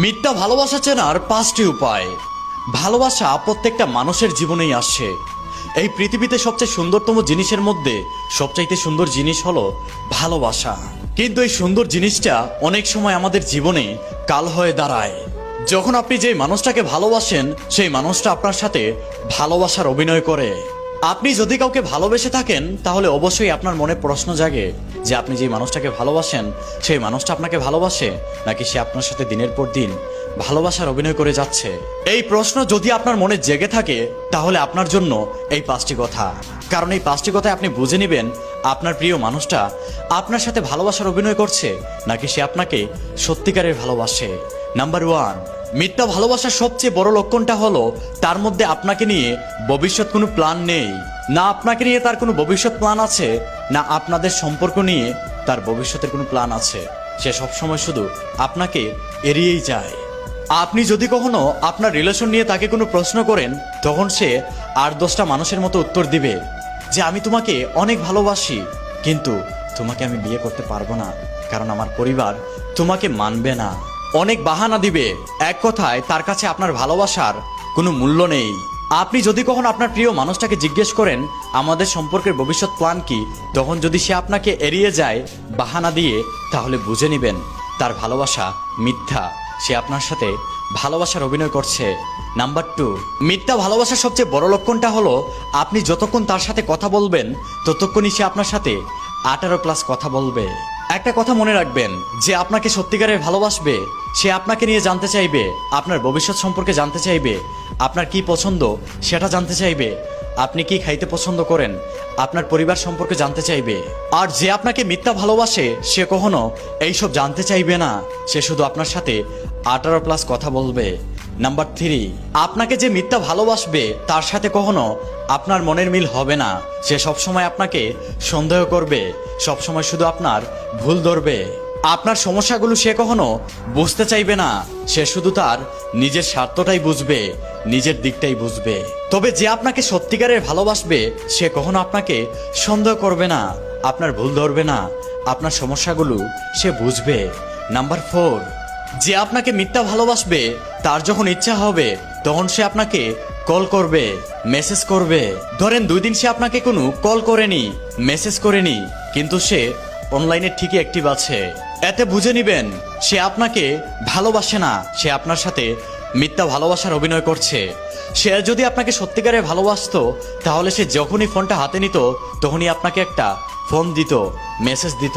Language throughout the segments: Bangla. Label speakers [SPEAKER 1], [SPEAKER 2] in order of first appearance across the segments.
[SPEAKER 1] মিথ্যা ভালোবাসা চেনার 5টি উপায়। ভালোবাসা প্রত্যেকটা মানুষের জীবনেই আসে। এই পৃথিবীতে সবচেয়ে সুন্দরতম জিনিসের মধ্যে সবচাইতে সুন্দর জিনিস হলো ভালোবাসা। কিন্তু এই সুন্দর জিনিসটা অনেক সময় আমাদের জীবনে কাল হয়ে দাঁড়ায়। যখন আপনি যে মানুষটাকে ভালোবাসেন সেই মানুষটা আপনার সাথে ভালোবাসার অভিনয় করে। আপনি যদি কাউকে ভালোবেসে থাকেন তাহলে অবশ্যই আপনার মনে প্রশ্ন জাগে যে আপনি যে মানুষটাকে ভালোবাসেন সেই মানুষটা আপনাকে ভালোবাসে নাকি সে আপনার সাথে দিনের পর দিন ভালোবাসার অভিনয় করে যাচ্ছে। এই প্রশ্ন যদি আপনার মনে জেগে থাকে তাহলে আপনার জন্য এই 5টি কথা। কারণ এই 5টি কথায় আপনি বুঝে নেবেন আপনার প্রিয় মানুষটা আপনার সাথে ভালোবাসার অভিনয় করছে নাকি সে আপনাকে সত্যিকারের ভালোবাসে। নাম্বার 1, মিথ্যা ভালোবাসার সবচেয়ে বড় লক্ষণটা হলো তার মধ্যে আপনাকে নিয়ে ভবিষ্যৎ কোনো প্ল্যান নেই। না আপনাকে নিয়ে তার কোনো ভবিষ্যৎ প্ল্যান আছে, না আপনাদের সম্পর্ক নিয়ে তার ভবিষ্যতের কোনো প্ল্যান আছে। সে সবসময় শুধু আপনাকে এড়িয়েই যায়। আপনি যদি কখনো আপনার রিলেশন নিয়ে তাকে কোনো প্রশ্ন করেন তখন সে 8-10টা মানুষের মতো উত্তর দিবে যে আমি তোমাকে অনেক ভালোবাসি, কিন্তু তোমাকে আমি বিয়ে করতে পারবো না কারণ আমার পরিবার তোমাকে মানবে না। অনেক বাহানা দিবে। এক কথায় তার কাছে আপনার ভালোবাসার কোনো মূল্য নেই। আপনি যদি কখনো আপনার প্রিয় মানুষটাকে জিজ্ঞেস করেন আমাদের সম্পর্কের ভবিষ্যৎ প্ল্যান কি, তখন যদি সে আপনাকে এড়িয়ে যায় বাহানা দিয়ে, তাহলে বুঝে নেবেন তার ভালোবাসা মিথ্যা। সে আপনার সাথে ভালোবাসার অভিনয় করছে। নাম্বার 2, মিথ্যা ভালোবাসার সবচেয়ে বড় লক্ষণটা হলো আপনি যতক্ষণ তার সাথে কথা বলবেন ততক্ষণই সে আপনার সাথে 18+ কথা বলবে। একটা কথা মনে রাখবেন, যে আপনাকে সত্যিকারের ভালোবাসবে সে আপনাকে নিয়ে জানতে চাইবে, আপনার ভবিষ্যৎ সম্পর্কে জানতে চাইবে, আপনার কি পছন্দ সেটা জানতে চাইবে, আপনি কি খাইতে পছন্দ করেন আপনার পরিবার সম্পর্কে জানতে চাইবে। আর যে আপনাকে মিথ্যা ভালোবাসে সে কখনো এইসব জানতে চাইবে না, সে শুধু আপনার সাথে 18+ কথা বলবে। নাম্বার 3, আপনাকে যে মিথ্যা ভালোবাসবে তার সাথে কখনো আপনার মনের মিল হবে না। সে সবসময় আপনাকে সন্দেহ করবে, সবসময় শুধু আপনার ভুল ধরবে। আপনার সমস্যাগুলো সে কখনো বুঝতে চাইবে না, সে শুধু তার নিজের স্বার্থটাই বুঝবে, নিজের দিকটাই বুঝবে। তবে যে আপনাকে সত্যিকারের ভালোবাসবে সে কখনো আপনাকে সন্দেহ করবে না, আপনার ভুল ধরবে না, আপনার সমস্যাগুলো সে বুঝবে। নাম্বার 4, যে আপনাকে মিথ্যা ভালোবাসবে তার যখন ইচ্ছা হবে তখন সে আপনাকে কল করবে, মেসেজ করবে। ধরেন 2 দিন সে আপনাকে কোনো কল করেনি, মেসেজ করেনি, কিন্তু সে অনলাইনে ঠিকই অ্যাক্টিভ আছে। এতে বুঝে নিবেন সে আপনাকে ভালোবাসে না, সে আপনার সাথে মিথ্যা ভালোবাসার অভিনয় করছে। সে যদি আপনাকে সত্যিকারে ভালোবাসতো তাহলে সে যখনই ফোনটা হাতে নিত তখনই আপনাকে একটা ফোন দিত, মেসেজ দিত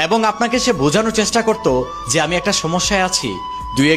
[SPEAKER 1] এবং আপনাকে সে বোঝানোর চেষ্টা করত যে আমি একটা সমস্যায় আছি,